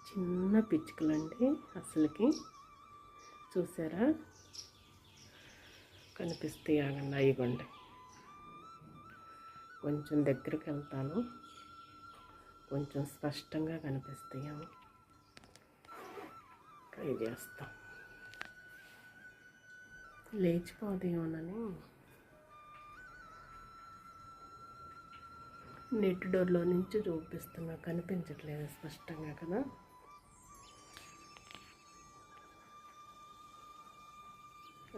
చిన్న పిచ్చుకలండి అసలుకి. చూసారా? కనిపిస్తాయి, ఆగండి, ఇవ్వండి. కొంచెం దగ్గరికి వెళ్తాను, కొంచెం స్పష్టంగా కనిపిస్తాయి. ట్రై చేస్తాం. లేచిపోదేమోనని నెట్ డోర్లో నుంచి చూపిస్తున్నా, కనిపించట్లేదు స్పష్టంగా కదా.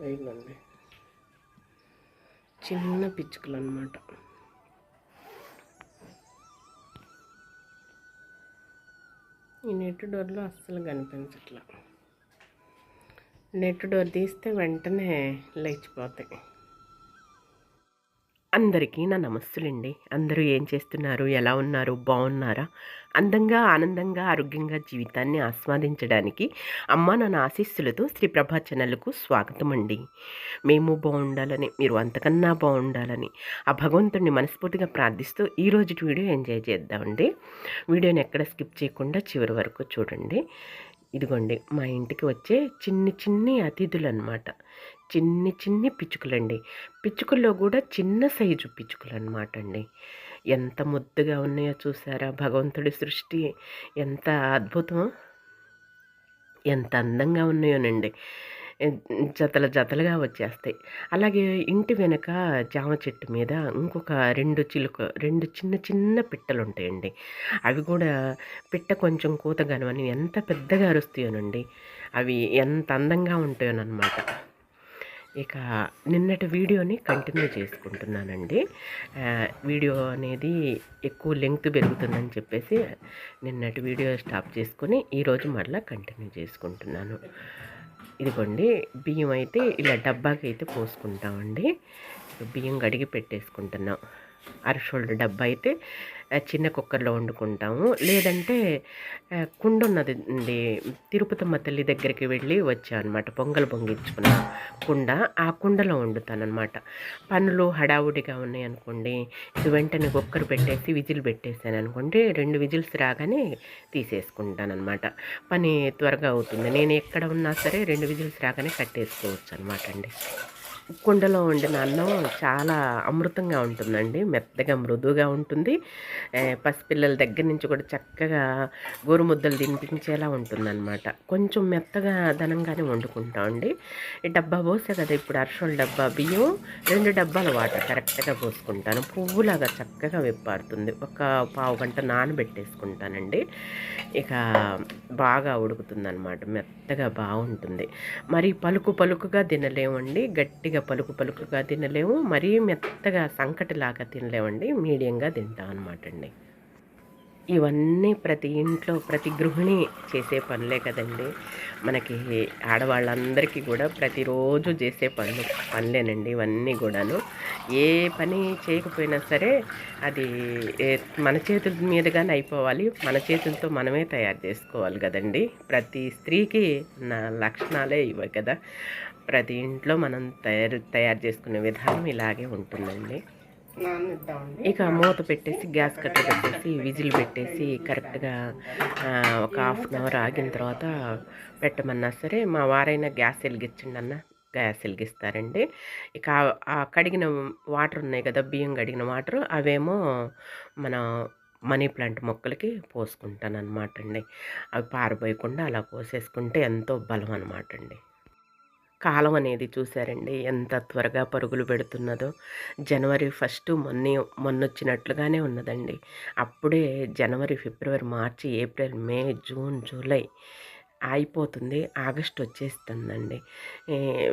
అయినండి, చిన్న పిచ్చుకలు అన్నమాట. ఈ నెట్ డోర్లో అస్సలు కనిపించట్లా. నెట్ డోర్ తీస్తే వెంటనే లేచిపోతాయి. అందరికీ నా నమస్తులండి. అందరూ ఏం చేస్తున్నారు, ఎలా ఉన్నారు, బాగున్నారా? అందంగా, ఆనందంగా, ఆరోగ్యంగా జీవితాన్ని ఆస్వాదించడానికి అమ్మా నాన్న ఆశీస్సులతో శ్రీ ప్రభా ఛానల్కు స్వాగతం అండి. మేము బాగుండాలని, మీరు అంతకన్నా బాగుండాలని ఆ భగవంతుడిని మనస్ఫూర్తిగా ప్రార్థిస్తూ ఈరోజు వీడియో ఎంజాయ్ చేద్దామండి. వీడియోని ఎక్కడ స్కిప్ చేయకుండా చివరి వరకు చూడండి. ఇదిగోండి, మా ఇంటికి వచ్చే చిన్ని అతిథులు అన్నమాట. చిన్ని పిచ్చుకలండి. పిచ్చుకల్లో కూడా చిన్న సైజు పిచ్చుకలు అన్నమాట అండి. ఎంత ముద్దుగా ఉన్నాయో చూసారా? భగవంతుడి సృష్టి ఎంత అద్భుతమో, ఎంత అందంగా ఉన్నాయోనండి. జతలుగా వచ్చేస్తాయి. అలాగే ఇంటి వెనక జామ చెట్టు మీద ఇంకొక రెండు చిన్న పిట్టలు ఉంటాయండి. అవి కూడా పిట్ట కొంచెం కూతగనమని ఎంత పెద్దగా అరుస్తాయోనండి. అవి ఎంత అందంగా ఉంటాయోనమాట. ఇక నిన్నటి వీడియోని కంటిన్యూ చేసుకుంటున్నానండి. వీడియో అనేది ఎక్కువ లెంగ్త్ పెరుగుతుందని చెప్పేసి నిన్నటి వీడియో స్టాప్ చేసుకొని ఈరోజు మరలా కంటిన్యూ చేసుకుంటున్నాను. ఇదిగోండి, బియ్యం అయితే ఇలా డబ్బాకి అయితే పోసుకుంటామండి. బియ్యం కడిగి పెట్టేసుకుంటున్నాం. అరషోల్డ్ డబ్బా అయితే చిన్న కుక్కర్లో వండుకుంటాము. లేదంటే కుండ ఉన్నది అండి, తిరుపతమ్మ తల్లి దగ్గరికి వెళ్ళి వచ్చాను అనమాట. పొంగల్ పొంగించుకున్న కుండ, ఆ కుండలో వండుతానమాట. పనులు హడావుడిగా ఉన్నాయి అనుకోండి, ఇది వెంటనే కుక్కర్ పెట్టేసి విజిల్ పెట్టేసాను అనుకోండి, 2 విజిల్స్ రాగానే తీసేసుకుంటానమాట. పని త్వరగా అవుతుంది. నేను ఎక్కడ ఉన్నా సరే 2 విజిల్స్ రాగానే కట్టేసుకోవచ్చు అనమాట అండి. కుండలో వండిన అన్నం చాలా అమృతంగా ఉంటుందండి. మెత్తగా మృదువుగా ఉంటుంది. పసిపిల్లల దగ్గర నుంచి కూడా చక్కగా గోరుముద్దలు తినిపించేలా ఉంటుందన్నమాట. కొంచెం మెత్తగా ధనంగానే వండుకుంటామండి. ఈ డబ్బా పోసే కదా ఇప్పుడు అరసోల డబ్బా బియ్యం, 2 డబ్బాల వాటర్ కరెక్ట్గా పోసుకుంటాను. పువ్వులాగా చక్కగా విప్పారుతుంది. ఒక పావు గంట నానబెట్టేసుకుంటానండి. ఇక బాగా ఉడుకుతుందన్నమాట. మెత్తగా బాగుంటుంది. మరి పలుకుగా తినలేమండి, గట్టిగా పలుకుగా తినలేము, మరీ మెత్తగా సంకటిలాగా తినలేమండి. మీడియంగా తింటాం అనమాట అండి. ఇవన్నీ ప్రతి ఇంట్లో ప్రతి గృహిణి చేసే పనులే కదండి. మనకి ఆడవాళ్ళందరికీ కూడా ప్రతిరోజు చేసే పనులేనండి ఇవన్నీ కూడాను. ఏ పని చేయకపోయినా సరే అది మన చేతుల మీదుగానే అయిపోవాలి, మన చేతులతో మనమే తయారు చేసుకోవాలి కదండి. ప్రతి స్త్రీకి నా లక్షణాలే ఇవి కదా. ప్రతి ఇంట్లో మనం తయారు చేసుకునే విధానం ఇలాగే ఉంటుందండి. ఇక మూత పెట్టేసి గ్యాస్ కట్టర్ పెట్టేసి విజిల్ పెట్టేసి కరెక్ట్గా ఒక 1/2 అవర్ ఆగిన తర్వాత పెట్టమన్నా సరే, మా వారైనా గ్యాస్ వెలిగించండి అన్న గ్యాస్ వెలిగిస్తారండి. ఇక ఆ కడిగిన వాటర్ ఉన్నాయి కదా, బియ్యం కడిగిన వాటర్, అవేమో మన మనీ ప్లాంట్ మొక్కలకి పోసుకుంటాను అనమాట అండి. అవి పారిపోయకుండా అలా పోసేసుకుంటే ఎంతో బలం అనమాట అండి. కాలం అనేది చూసారండి ఎంత త్వరగా పరుగులు పెడుతున్నదో. జనవరి 1 మొన్నొచ్చినట్లుగానే ఉన్నదండి. అప్పుడే జనవరి, ఫిబ్రవరి, మార్చి, ఏప్రిల్, మే, జూన్, జూలై అయిపోతుంది. ఆగస్ట్ వచ్చేస్తుందండి.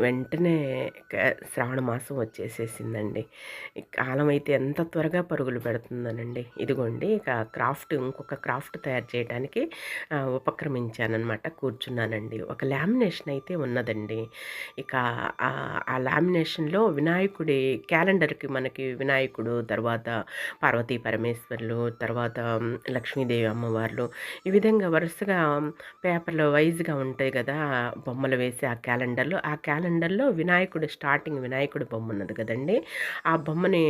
వెంటనే శ్రావణ మాసం వచ్చేసేసిందండి. కాలం అయితే ఎంత త్వరగా పరుగులు పెడుతుందనండి. ఇదిగోండి, ఇక ఇంకొక క్రాఫ్ట్ తయారు చేయడానికి ఉపక్రమించానమాట. కూర్చున్నానండి. ఒక లామినేషన్ అయితే ఉన్నదండి. ఇక ఆ లామినేషన్లో వినాయకుడి క్యాలెండర్కి మనకి వినాయకుడు, తర్వాత పార్వతీ పరమేశ్వరులు, తర్వాత లక్ష్మీదేవి అమ్మవార్లు, ఈ విధంగా వరుసగా పేపర్లో వైస్‌గా ఉంటాయి గదా! బొమ్మలు వేసి ఆ క్యాలెండర్‌లో వినాయకుడు బొమ్మ ఉన్నది గదండీ! ఆ బొమ్మని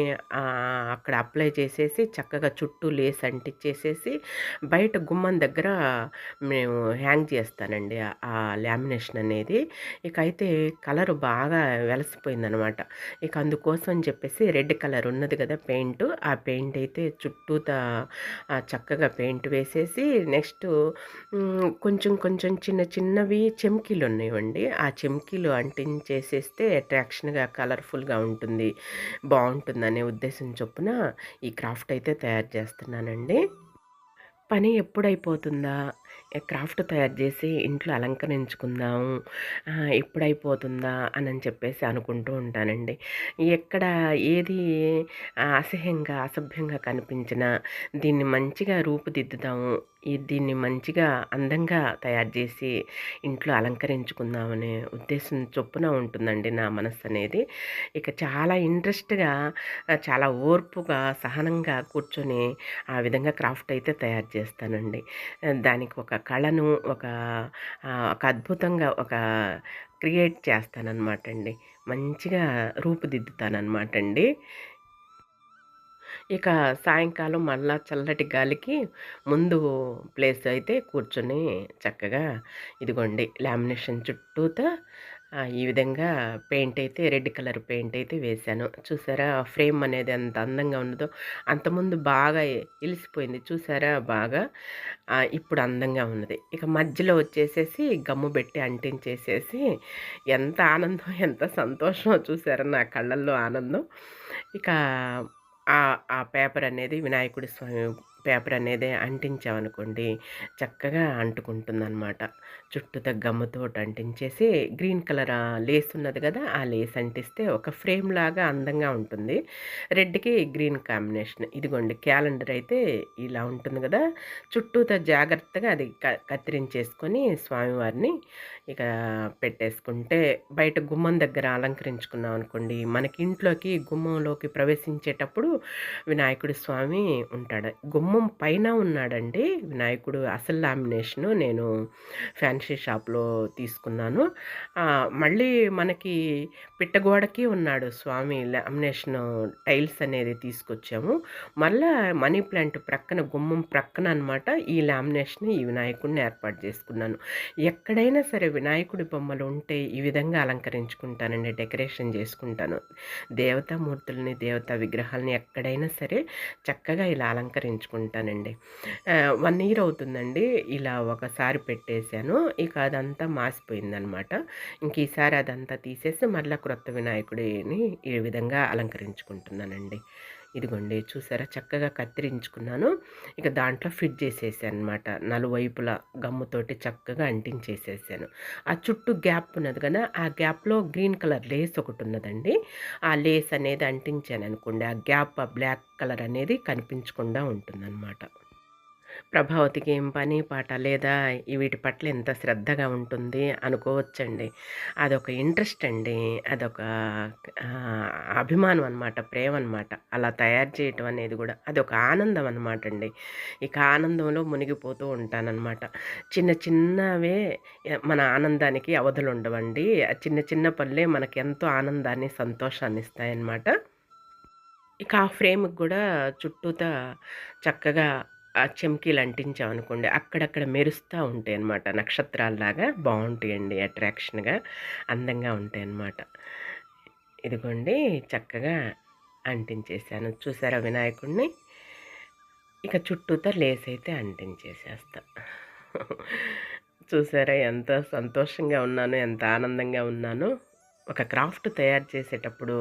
అక్కడ అప్లై చేసేసి చక్కగా చుట్టూ లేస్ అంటించేసేసి బయట గుమ్మం దగ్గర మేము హ్యాంగ్ చేస్తానండి. ఆ లామినేషన్ అనేది. ఇక అయితే కలరు బాగా వెలసిపోయిందనమాట. ఇక అందుకోసం అని చెప్పేసి రెడ్ కలర్ ఉన్నది గదా పెయింటు. ఆ పెయింట్ అయితే చుట్టూతా చక్కగా పెయింట్ వేసేసి నెక్స్టు కొంచెం కొంచెం చిన్న చిన్నవి చెమ్కీలున్నాయండి. ఆ చెమ్కీలు అంటించేసేస్తే అట్రాక్షన్‌గా, కలర్‌ఫుల్‌గా ఉంటుంది. బావుంటుందనే ఉద్దేశం చొప్పున ఈ క్రాఫ్ట్ అయితే తయారు చేస్తున్నానండి. పని ఎప్పుడైపోతుందా? క్రాఫ్ట్ తయారు జేసి ఇంట్లో అలంకరించుకుందాము. ఎప్పుడైపోతుందా అనని చెప్పేసి అనుకుంటూ ఉంటానండి. ఎక్కడ ఏది అసభ్యంగా కనిపించినా దీన్ని మంచిగా రూపుదిద్దుదాము. దీన్ని మంచిగా అందంగా తయారు జేసి ఇంట్లో అలంకరించుకుందామనే ఉద్దేశం చొప్పున ఉంటుందండి నా మనస్సనేది. ఇక చాలా ఇంట్రెస్ట్‌గా చాలా ఓర్పుగా, సహనంగా కూర్చొని ఆ విధంగా క్రాఫ్ట్ అయితే తయారు చేస్తానండి. దానికి ఒక కళను ఒక అద్భుతంగా క్రియేట్ చేస్తాననమాటండి. మంచిగా రూపుదిద్దుతాననమాటండి. ఇక సాయంకాలం మళ్ళా చల్లటి గాలికి ముందు ప్లేస్ అయితే కూర్చొని చక్కగా ఇదిగోండి లామినేషన్ చుట్టూతా ఈ విధంగా పెయింట్ అయితే రెడ్ కలర్ పెయింట్ అయితే వేశాను. చూసారా ఫ్రేమ్ అనేది ఎంత అందంగా ఉన్నదో. అంతకుముందు బాగా ఎలిసిపోయింది చూసారా బాగా. ఇప్పుడు అందంగా ఉన్నది. ఇక మధ్యలో వచ్చేసేసి గమ్ము పెట్టి అంటించేసేసి ఎంత ఆనందం, ఎంత సంతోషమో చూసారా నా కళ్ళల్లో ఆనందం. ఇక ఆ పేపర్ అనేది వినాయకుడి స్వామి పేపర్ అనేది అంటించామనుకోండి, చక్కగా అంటుకుంటుందనమాట. చుట్టూతా గమ్ముతోటి అంటించేసి గ్రీన్ కలర్ లేస్ ఉన్నది కదా! ఆ లేస్ అంటిస్తే ఒక ఫ్రేమ్‌లాగా అందంగా ఉంటుంది. రెడ్‌కి గ్రీన్ కాంబినేషన్. ఇదిగోండి క్యాలెండర్ అయితే ఇలా ఉంటుంది కదా! చుట్టూతా జాగ్రత్తగా అది కత్తిరించేసుకొని స్వామివారిని ఇక పెట్టేసుకుంటే బయట గుమ్మం దగ్గర అలంకరించుకున్నాం అనుకోండి, మనకి ఇంట్లోకి గుమ్మంలోకి ప్రవేశించేటప్పుడు వినాయకుడి స్వామి ఉంటాడు. గుమ్మం పైన ఉన్నాడండి వినాయకుడు అసలు లామినేషను నేను ఫ్యాన్సీ షాప్‌లో తీసుకున్నాను. మళ్ళీ మనకి పిట్టగోడకి ఉన్నాడు స్వామి లామినేషను టైల్స్ అనేది తీసుకొచ్చాము. మళ్ళా మనీ ప్లాంట్ ప్రక్కన గుమ్మం ప్రక్కన అనమాట ఈ లామినేషన్ ఈ వినాయకుడిని ఏర్పాటు చేసుకున్నాను. ఎక్కడైనా సరే వినాయకుడి బొమ్మలు ఉంటే ఈ విధంగా అలంకరించుకుంటానండి. డెకరేషన్ చేసుకుంటాను. దేవతామూర్తుల్ని, దేవతా విగ్రహాలని ఎక్కడైనా సరే చక్కగా ఇలా అలంకరించుకుంటానండి. 1 ఇయర్ అవుతుందండి. ఇలా ఒకసారి పెట్టేశాను. ఇక అదంతా మాసిపోయిందనమాట. ఇంక ఈసారి అదంతా తీసేసి మళ్ళా క్రొత్త వినాయకుడిని ఈ విధంగా అలంకరించుకుంటున్నానండి. ఇదిగోండి చూసారా చక్కగా కత్తిరించుకున్నాను. ఇక దాంట్లో ఫిట్ చేసేసాననమాట. నలువైపులా గమ్ముతోటి చక్కగా అంటించేసేసాను. ఆ చుట్టూ గ్యాప్ ఉన్నది కదా! ఆ గ్యాప్‌లో గ్రీన్ కలర్ లేస్ ఒకటున్నదండి. ఆ లేస్ అనేది అంటించాననుకోండి, ఆ గ్యాప్ ఆ బ్లాక్ కలర్ అనేది కనిపించకుండా ఉంటుందనమాట. ప్రభావతికి ఏం పని పాట లేదా వీటి పట్ల ఎంత శ్రద్ధగా ఉంటుంది అనుకోవచ్చండి. అదొక ఇంట్రెస్ట్ అండి. అదొక ఆహ్, అభిమానం అనమాట. ప్రేమ అనమాట. అలా తయారు చేయటం అనేది గూడా. అదొక ఆనందం అనమాట అండి. ఇక ఆనందంలో మునిగిపోతూ ఉంటాననమాట. చిన్న చిన్నవే మన ఆనందానికి అవధులుండవండి. ఆ చిన్న చిన్న పనులే మనకెంతో ఆనందాన్ని, సంతోషాన్ని ఇస్తాయన్నమాట. ఇక ఆ ఫ్రేమ్‌కి గూడా చుట్టూతా చక్కగా ఆ చెమ్కీలు అంటించామనుకోండి, అక్కడక్కడ మెరుస్తా ఉంటాయన్నమాట. నక్షత్రాల్లాగా బావుంటాయండి అట్రాక్షన్‌గా, అందంగా ఉంటాయన్నమాట. ఇదిగోండి చక్కగా అంటించేసాను. చూసారా వినాయకుడిని? ఇక చుట్టూతా లేసైతే అంటించేసేస్తా. చూసారా ఎంత సంతోషంగా ఉన్నానో, ఎంత ఆనందంగా ఉన్నానో? ఒక క్రాఫ్ట్ తయారు చేసేటప్పుడు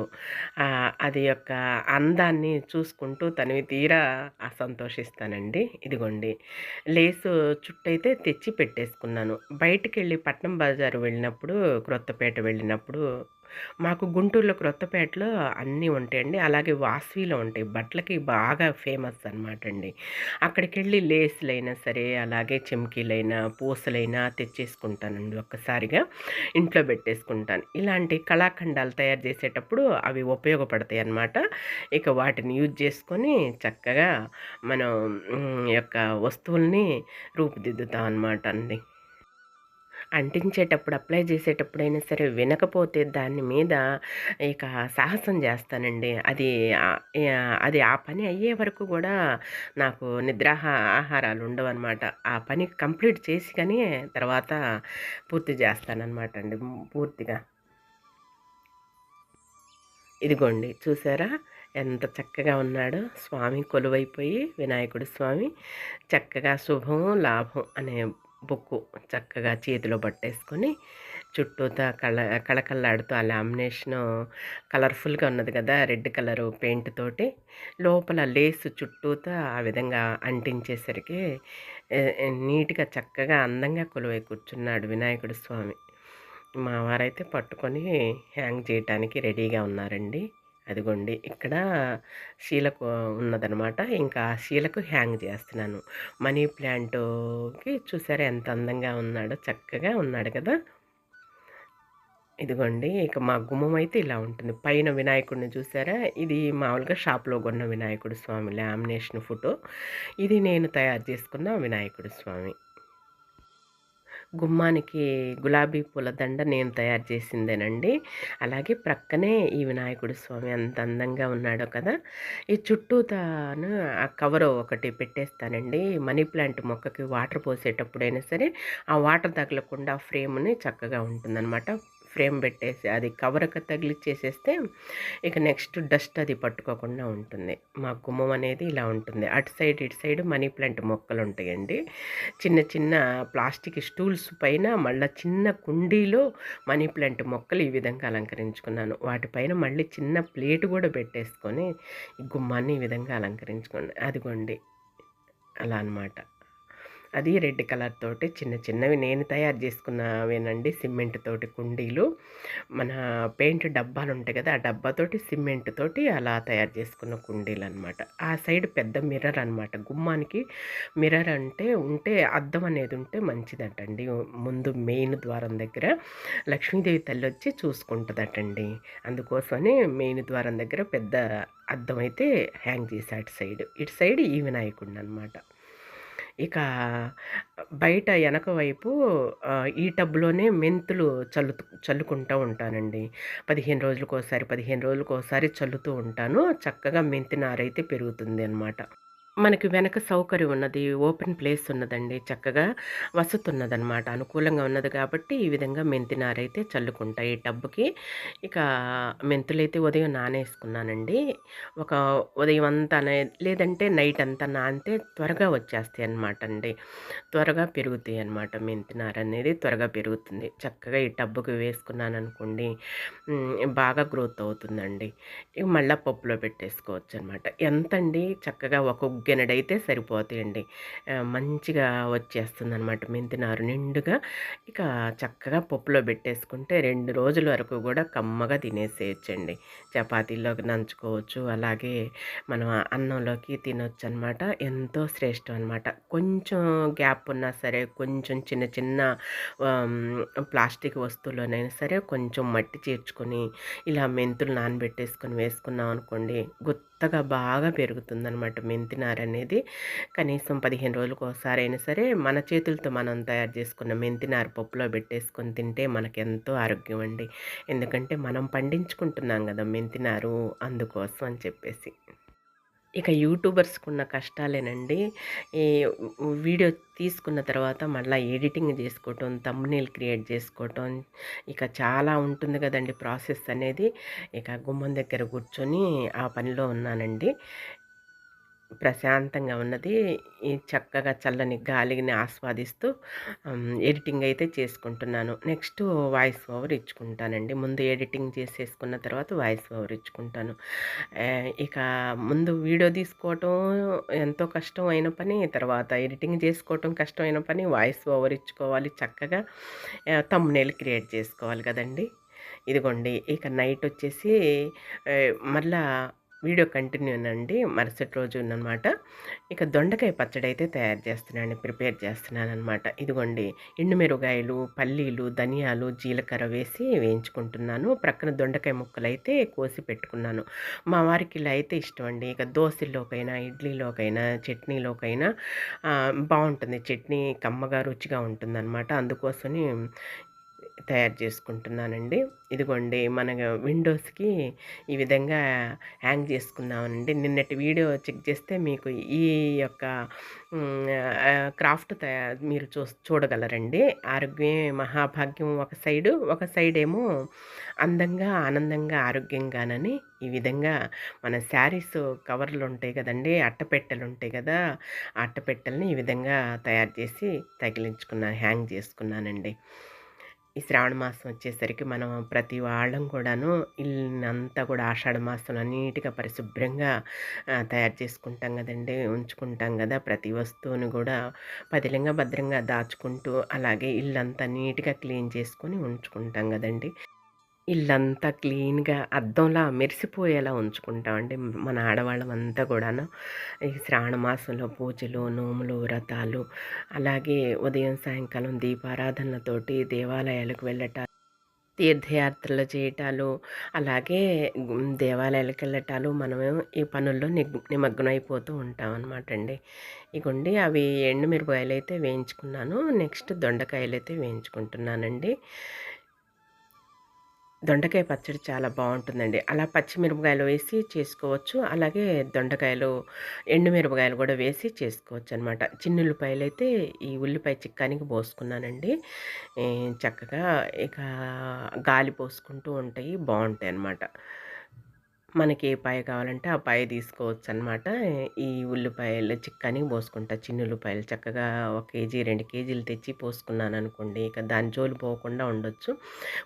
అది యొక్క అందాన్ని చూసుకుంటూ తనివి తీరా సంతోషిస్తానండి. ఇదిగోండి లేసు చుట్టయితే తెచ్చి పెట్టేసుకున్నాను. బయటికెళ్ళి పట్నం బజారు వెళ్ళినప్పుడు, క్రొత్తపేట వెళ్ళినప్పుడు మాకు గుంటూరులో క్రొత్తపేటలో అన్నీ ఉంటాయండి. అలాగే వాసవిలో ఉంటాయి. బట్టలకి బాగా ఫేమస్ అనమాటండి. అక్కడికెళ్ళి లేస్‌లైనా సరే, అలాగే చెమ్కీలైనా, పూసలైనా తెచ్చేసుకుంటానండి ఒక్కసారిగా. ఇంట్లో పెట్టేసుకుంటాను. ఇలాంటి కళాఖండాలు తయారు చేసేటప్పుడు అవి ఉపయోగపడతాయన్నమాట. ఇక వాటిని యూజ్ చేసుకొని చక్కగా మనం యొక్క వస్తువుల్ని రూపుదిద్దుతాం అనమాట అండి. అంటించేటప్పుడు, అప్లై చేసేటప్పుడైనా సరే వినకపోతే దాని మీద ఇక సాహసం చేస్తానండి. అది ఆ పని అయ్యే వరకు గూడా నాకు ఆహారాలు ఉండవనమాట. ఆ పని కంప్లీట్ చేసి కానీ తర్వాత పూర్తి చేస్తాననమాట అండి. పూర్తిగా. ఇదిగోండి చూసారా? ఎంత చక్కగా ఉన్నాడో స్వామి కొలువైపోయి, వినాయకుడు స్వామి చక్కగా శుభం, లాభం అనే బుక్కు చక్కగా చేతిలో పట్టేసుకొని చుట్టూతా కళకళలాడుతూ ఆ లామినేషను కలర్ఫుల్‌గా ఉన్నది కదా! రెడ్ కలరు పెయింట్ తోటి. లోపల లేసు చుట్టూతా ఆ విధంగా అంటించేసరికి నీట్‌గా చక్కగా అందంగా కొలువై కూర్చున్నాడు వినాయకుడు స్వామి. మా వారైతే పట్టుకొని హ్యాంగ్ చేయటానికి రెడీగా ఉన్నారండి. అదిగోండి ఇక్కడ శీలకు ఉన్నదనమాట. ఇంకా ఆ శీలకు హ్యాంగ్ చేస్తున్నాను. మనీ ప్లాంటుకి చూసారా ఎంత అందంగా ఉన్నాడో, చక్కగా ఉన్నాడు కదా! ఇదిగోండి ఇక మా గుమ్మం అయితే ఇలా ఉంటుంది. పైన వినాయకుడిని చూసారా? ఇది మామూలుగా షాప్‌లో కొన్న వినాయకుడు స్వామి లామినేషన్ ఫోటో. ఇది నేను తయారు చేసుకున్న వినాయకుడు స్వామి. గుమ్మానికి గులాబీ పూల దండ నేను తయారు చేసిందేనండి. అలాగే ప్రక్కనే ఈ వినాయకుడు స్వామి ఎంత అందంగా ఉన్నాడో కదా! ఈ చుట్టూతాను ఆ కవరు ఒకటి పెట్టేస్తానండి. మనీ ప్లాంట్ మొక్కకి వాటర్ పోసేటప్పుడైనా సరే, ఆ వాటర్ తగలకుండా ఫ్రేమ్‌ని చక్కగా ఉంటుందనమాట. ఫ్రేమ్ పెట్టేసి అది కవర్‌కి తగిలిచ్చేసేస్తే ఇక నెక్స్ట్ డస్ట్ అది పట్టుకోకుండా ఉంటుంది. మా గుమ్మం అనేది ఇలా ఉంటుంది. అటు సైడ్, ఇటు సైడ్ మనీ ప్లాంట్ మొక్కలుంటాయండి. చిన్న చిన్న ప్లాస్టిక్ స్టూల్స్ పైన మళ్ళా చిన్న కుండీలో మనీ ప్లాంట్ మొక్కలు ఈ విధంగా అలంకరించుకున్నాను. వాటిపైన మళ్ళీ చిన్న ప్లేట్ కూడా పెట్టేసుకొని ఈ గుమ్మాన్ని ఈ విధంగా అలంకరించుకోండి. అదిగోండి అలా అనమాట. అది రెడ్ కలర్ తోటి చిన్న చిన్నవి నేను తయారు చేసుకున్నవేనండి. సిమెంట్ తోటి కుండీలు. మన పెయింట్ డబ్బాలుంటాయి కదా! ఆ డబ్బాతోటి సిమెంట్ తోటి అలా తయారు చేసుకున్న కుండీలనమాట. ఆ సైడ్ పెద్ద మిర్రర్ అనమాట. గుమ్మానికి మిర్రర్ అంటే ఉంటే అద్దం అనేది ఉంటే మంచిదటండి. ముందు మెయిన్ ద్వారం దగ్గర లక్ష్మీదేవి తల్లొచ్చి చూసుకుంటదటండి. అందుకోసమని మెయిన్ ద్వారం దగ్గర పెద్ద అద్దం అయితే హ్యాంగ్ చేశా అటు సైడ్. ఇటు సైడ్ ఈ వినాయకుడిననమాట. ఇక బయట ఎనక వైపు ఈ టబ్‌లోనే మెంతులు చల్లుకుంటా ఉంటానండి. 15 రోజులకోసారి చల్లుతూ ఉంటాను. చక్కగా మెంతి నారైతే పెరుగుతుంది అనమాట. మనకి వెనక సౌకర్యం ఉన్నది. ఓపెన్ ప్లేస్ ఉన్నదండి. చక్కగా వసతున్నదనమాట. అనుకూలంగా ఉన్నది కాబట్టి ఈ విధంగా మెంతి నారైతే చల్లుకుంటా ఈ టబ్‌కి. ఇక మెంతులైతే ఉదయం నానేసుకున్నానండి. ఒక ఉదయం అంతా లేదంటే నైట్ అంతా నానితే త్వరగా వచ్చేస్తాయన్నమాట అండి. త్వరగా పెరుగుతాయన్నమాట. మెంతి నారనేది త్వరగా పెరుగుతుంది. చక్కగా ఈ టబ్‌కి వేసుకున్నాననుకోండి బాగా గ్రోత్ అవుతుందండి. ఇక మళ్ళా పప్పులో పెట్టేసుకోవచ్చనమాట. ఎంతండి చక్కగా ఒక ఉగ్గెనడైతే సరిపోతాయండి. మంచిగా వచ్చేస్తుందనమాట మెంతి నారు నిండుగా. ఇక చక్కగా పప్పులో పెట్టేసుకుంటే 2 రోజుల వరకు గూడా కమ్మగా తినేసేయొచ్చండి. చపాతీల్లోకి నంచుకోవచ్చు. అలాగే మనం అన్నంలోకి తినొచ్చనమాట. ఎంతో శ్రేష్టం అనమాట. కొంచెం గ్యాప్ ఉన్నా సరే, కొంచెం చిన్న చిన్న ప్లాస్టిక్ వస్తువులోనైనా సరే కొంచెం మట్టి చేర్చుకొని ఇలా మెంతులు నానబెట్టేసుకొని వేసుకున్నాం అనుకోండి గుత్తగా బాగా పెరుగుతుందనమాట మెంతి నారనేది. కనీసం 15 రోజులకు ఒకసారి అయినా సరే మన చేతులతో మనం తయారు చేసుకున్న మెంతి నార పప్పులో పెట్టేసుకొని తింటే మనకెంతో ఆరోగ్యం అండి. ఎందుకంటే మనం పండించుకుంటున్నాం కదా మెంతి నారు అందుకోసం అని చెప్పేసి. ఇక యూట్యూబర్స్‌కున్న కష్టాలేనండి. ఈ వీడియో తీసుకున్న తర్వాత మళ్ళా ఎడిటింగ్ చేసుకోవటం, థంబ్‌నెయిల్ క్రియేట్ చేసుకోవటం, ఇక చాలా ఉంటుంది గదండీ ప్రాసెస్ అనేది. ఇక గుమ్మం దగ్గర కూర్చొని ఆ పనిలో ఉన్నానండి. ప్రశాంతంగా ఉన్నది. ఈ చక్కగా చల్లని గాలిని ఆస్వాదిస్తూ ఎడిటింగ్ అయితే చేసుకుంటున్నాను. నెక్స్ట్ వాయిస్ ఓవర్ ఇచ్చుకుంటానండి. ముందు ఎడిటింగ్ చేసేసుకున్న తర్వాత వాయిస్ ఓవర్ ఇచ్చుకుంటాను. ఇక ముందు వీడియో తీసుకోవటం ఎంతో కష్టమైన పని. తర్వాత ఎడిటింగ్ చేసుకోవటం కష్టమైన పని. వాయిస్ ఓవర్ ఇచ్చుకోవాలి చక్కగా. థంబ్‌నెయిల్ క్రియేట్ చేసుకోవాలి కదండీ! ఇదిగోండి ఇక నైట్ వచ్చేసి మళ్ళా వీడియో కంటిన్యూనండి. మరుసటి రోజుననమాట. ఇక దొండకాయ పచ్చడైతే తయారు చేస్తున్నాను. ప్రిపేర్ చేస్తున్నాననమాట. ఇదిగోండి ఎండుమిరపకాయలు, పల్లీలు, ధనియాలు, జీలకర్ర వేసి వేయించుకుంటున్నాను. ప్రక్కన దొండకాయ ముక్కలైతే కోసి పెట్టుకున్నాను. మా వారికి ఇలా అయితే ఇష్టమండి. ఇక దోసల్లోకైనా, ఇడ్లీలోకైనా, చట్నీలోకైనా బావుంటుంది. చట్నీ కమ్మగా, రుచిగా ఉంటుందనమాట. అందుకోసమని తయారు చేసుకుంటున్నానండి. ఇదిగోండి మన విండోస్‌కి ఈ విధంగా హ్యాంగ్ చేసుకున్నామండి. నిన్నటి వీడియో చెక్ చేస్తే మీకు ఈ యొక్క క్రాఫ్ట్ మీరు చూడగలరండి. ఆరోగ్యమే మహాభాగ్యం ఒక సైడు, ఒక సైడేమో అందంగా, ఆనందంగా, ఆరోగ్యంగానని ఈ విధంగా మన శారీస్ కవర్లు ఉంటాయి కదండీ! అట్టపెట్టెలు ఉంటాయి కదా! ఆ అట్టపెట్టెలని ఈ విధంగా తయారు చేసి తగిలించుకున్నాను, హ్యాంగ్ చేసుకున్నానండి. ఈ శ్రావణ మాసం వచ్చేసరికి మనం ప్రతి వాళ్ళం కూడాను ఇల్లంతా కూడా ఆషాఢ మాసంలో నీట్‌గా పరిశుభ్రంగా తయారు చేసుకుంటాం గదండీ! ఉంచుకుంటాం గదా! ప్రతి వస్తువుని గూడా పదిలంగా, భద్రంగా దాచుకుంటూ అలాగే ఇల్లంతా నీట్‌గా క్లీన్ చేసుకొని ఉంచుకుంటాం గదండీ! ఇల్లంతా క్లీన్‌గా అద్దంలా మెరిసిపోయేలా ఉంచుకుంటామండి. మన ఆడవాళ్ళమంతా గూడాను. ఈ శ్రావణ మాసంలో పూజలు, నోములు, వ్రతాలు అలాగే ఉదయం, సాయంకాలం దీపారాధనలతోటి దేవాలయాలకు వెళ్ళటాలు, తీర్థయాత్రలు చేయటాలు, అలాగే దేవాలయాలకెళ్ళటాలు మనమేమో ఈ పనుల్లో నిమగ్నమైపోతూ ఉంటామనమాటండి. ఇగోండి అవి ఎండుమిరపకాయలైతే వేయించుకున్నాను. నెక్స్ట్ దొండకాయలైతే వేయించుకుంటున్నానండి. దొండకాయ పచ్చడి చాలా బావుంటుందండి. అలా పచ్చిమిరపకాయలు వేసి చేసుకోవచ్చు. అలాగే దొండకాయలు, ఎండుమిరపకాయలు గూడా వేసి చేసుకోవచ్చనమాట. చిన్నుల్లిపాయలైతే ఈ ఉల్లిపాయ చిక్కానికి పోసుకున్నానండి. చక్కగా ఇక గాలి పోసుకుంటూ ఉంటాయి. బావుంటాయనమాట. మనకి ఏ పాయ కావాలంటే ఆ పాయ తీసుకోవచ్చనమాట. ఈ ఉల్లిపాయలు చిక్కానికి పోసుకుంటా. చిన్నుల్లిపాయలు చక్కగా 1 కేజీ, 2 కేజీలు తెచ్చి పోసుకున్నాననుకోండి, ఇక దాని జోలు పోకుండా ఉండొచ్చు.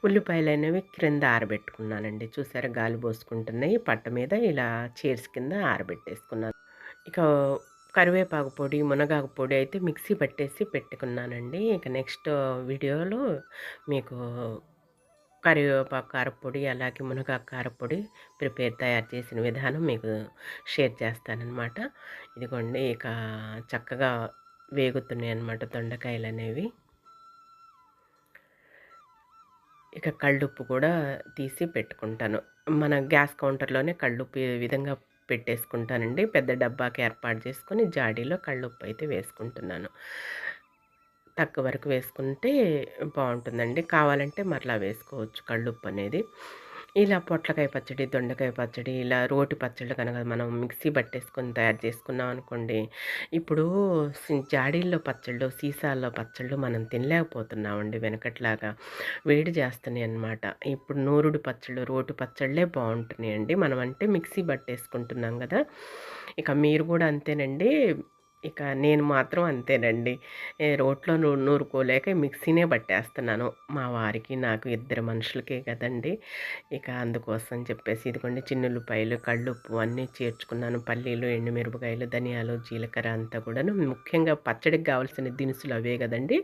ఉల్లిపాయలనేవి క్రింద ఆరబెట్టుకున్నానండి. చూసారా గాలి పోసుకుంటున్నాయి. పట్ట మీద ఇలా చైర్స్ కింద ఆరబెట్టేసుకున్నాను. ఇక కరివేపాకు పొడి, మునగాకు పొడి అయితే మిక్సీ పట్టేసి పెట్టుకున్నానండి. ఇక నెక్స్ట్ వీడియోలో మీకు కరివేపాకు కారప్పొడి, అలాగే మునగాకు కారప్పొడి తయారు చేసిన విధానం మీకు షేర్ చేస్తాననమాట. ఇదిగోండి ఇక చక్కగా వేగుతున్నాయన్నమాట దొండకాయలనేవి. ఇక కళ్ళుప్పు కూడా తీసి పెట్టుకుంటాను. మన గ్యాస్ కౌంటర్‌లోనే కళ్ళుప్పు ఈ విధంగా పెట్టేసుకుంటానండి. పెద్ద డబ్బాకి ఏర్పాటు చేసుకొని జాడీలో కళ్ళుప్పు అయితే వేసుకుంటున్నాను. తక్కువ వరకు వేసుకుంటే బావుంటుందండి. కావాలంటే మరలా వేసుకోవచ్చు కళ్ళుప్పనేది. ఇలా పొట్లకాయ పచ్చడి, దొండకాయ పచ్చడి, ఇలా రోటి పచ్చళ్ళు కనుక మనం మిక్సీ పట్టేసుకొని తయారు చేసుకున్నాం అనుకోండి, ఇప్పుడు జాడీల్లో పచ్చళ్ళు, సీసాల్లో పచ్చళ్ళు మనం తినలేకపోతున్నామండి వెనకట్లాగా. వేడి చేస్తున్నాయన్నమాట. ఇప్పుడు నూరుడు పచ్చళ్ళు, రోటి పచ్చళ్ళే బావుంటున్నాయండి. మనం అంటే మిక్సీ పట్టేసుకుంటున్నాం గదా! ఇక మీరు గూడా అంతేనండి. ఇక నేను మాత్రం అంతేనండి. రోట్లో నూరుకోలేక మిక్సీనే పట్టేస్తున్నాను. మా వారికి, నాకు ఇద్దరు మనుషులకే కదండీ! ఇక అందుకోసం చెప్పేసి ఇదిగోండి చిన్నుల్లిపాయలు, కళ్ళుప్పు అన్నీ చేర్చుకున్నాను. పల్లీలు, ఎండుమిరపకాయలు, ధనియాలు, జీలకర్ర అంతా కూడాను ముఖ్యంగా పచ్చడికి కావాల్సిన దినుసులు అవే కదండీ!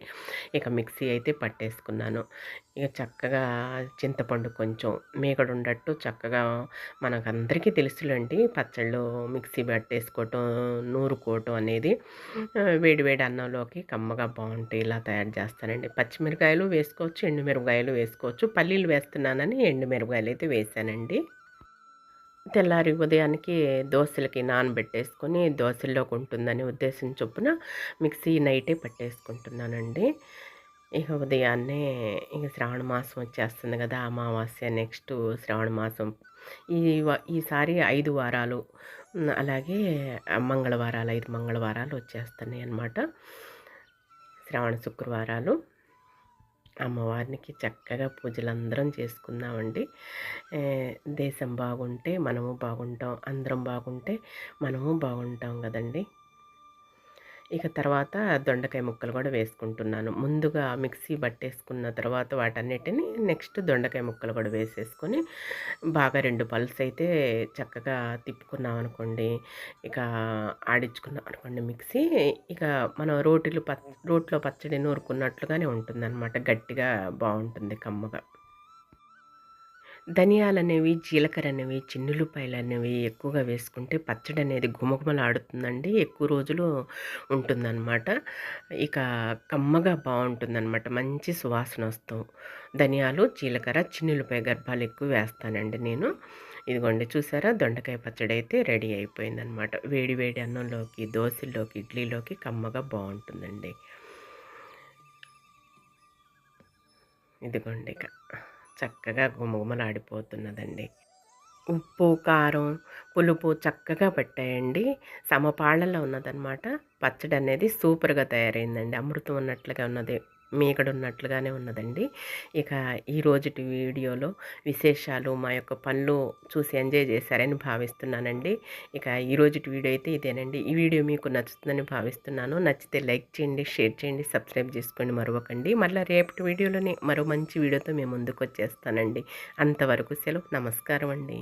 ఇక మిక్సీ అయితే పట్టేసుకున్నాను. ఇక చక్కగా చింతపండు కొంచెం మీగడుండట్టు చక్కగా మనకందరికీ తెలుసులెండి పచ్చళ్ళు మిక్సీ పట్టేసుకోవటం, నూరుకోవటం అనేది వేడి వేడి అన్నంలోకి కమ్మగా బావుంటాయి. ఇలా తయారు చేస్తానండి. పచ్చిమిరపకాయలు వేసుకోవచ్చు, ఎండుమిరపకాయలు వేసుకోవచ్చు. పల్లీలు వేస్తున్నానని ఎండుమిరపకాయలైతే వేశానండి. తెల్లారి ఉదయానికి దోసలకి నానబెట్టేసుకొని దోసల్లోకి ఉంటుందని ఉద్దేశం చొప్పున మిక్సీ నైటే పట్టేసుకుంటున్నానండి. ఇక ఉదయాన్నే ఇక శ్రావణ మాసం వచ్చేస్తుంది కదా! అమావాస్య నెక్స్ట్ శ్రావణ మాసం. ఈసారి 5 వారాలు అలాగే మంగళవారాలు 5 మంగళవారాలు వచ్చేస్తున్నాయన్నమాట. శ్రావణ శుక్రవారాలు. అమ్మవారికి చక్కగా పూజలందరం చేసుకుందామండి. దేశం బాగుంటే మనము బాగుంటాం. అందరం బాగుంటే మనము బాగుంటాం గదండీ! ఇక తర్వాత దొండకాయ ముక్కలు కూడా వేసుకుంటున్నాను. ముందుగా మిక్సీ పట్టేసుకున్న తర్వాత వాటన్నిటిని నెక్స్ట్ దొండకాయ ముక్కలు కూడా వేసేసుకొని బాగా 2 పల్సయితే చక్కగా తిప్పుకున్నామనుకోండి, ఇక ఆడించుకున్నామనుకోండి మిక్సీ, ఇక మనం రోట్లో పచ్చడి నూరుకున్నట్లుగానే ఉంటుందనమాట. గట్టిగా బావుంటుంది కమ్మగా. ధనియాలనేవి, జీలకర్ర అనేవి, చిన్నుల్లిపాయలనేవి ఎక్కువగా వేసుకుంటే పచ్చడనేది గుమగుమలాడుతుందండి. ఎక్కువ రోజులు ఉంటుందనమాట. ఇక కమ్మగా బావుంటుందనమాట. మంచి సువాసనొస్తూ ధనియాలు, జీలకర్ర, చిన్నుల్లిపాయ గర్భాలు ఎక్కువ వేస్తానండి నేను. ఇదిగోండి చూసారా దొండకాయ పచ్చడైతే రెడీ అయిపోయిందనమాట. వేడి వేడి అన్నంలోకి, దోసల్లోకి, ఇడ్లీలోకి కమ్మగా బావుంటుందండి. ఇదిగోండి ఇక చక్కగా గుమగుమలాడిపోతున్నదండి. ఉప్పు, కారం, పులుపు చక్కగా పట్టాయండి. సమపాళ్ళలో ఉన్నదనమాట. పచ్చడనేది సూపర్‌గా తయారైందండి. అమృతం ఉన్నట్లుగా ఉన్నది. మీగడున్నట్లుగానే ఉన్నదండి. ఇక ఈ రోజుటి వీడియోలో విశేషాలు, మా యొక్క పనులు చూసి ఎంజాయ్ చేశారని భావిస్తున్నానండి. ఇక ఈ రోజుటి వీడియో అయితే ఇదేనండి. ఈ వీడియో మీకు నచ్చుతుందని భావిస్తున్నాను. నచ్చితే లైక్ చేయండి, షేర్ చేయండి, సబ్స్క్రైబ్ చేసుకోండి మరవకండి. మళ్ళీ రేపటి వీడియోలోని మరో మంచి వీడియోతో మేము ముందుకొచ్చేస్తానండి. అంతవరకు సెలవు. నమస్కారం అండి.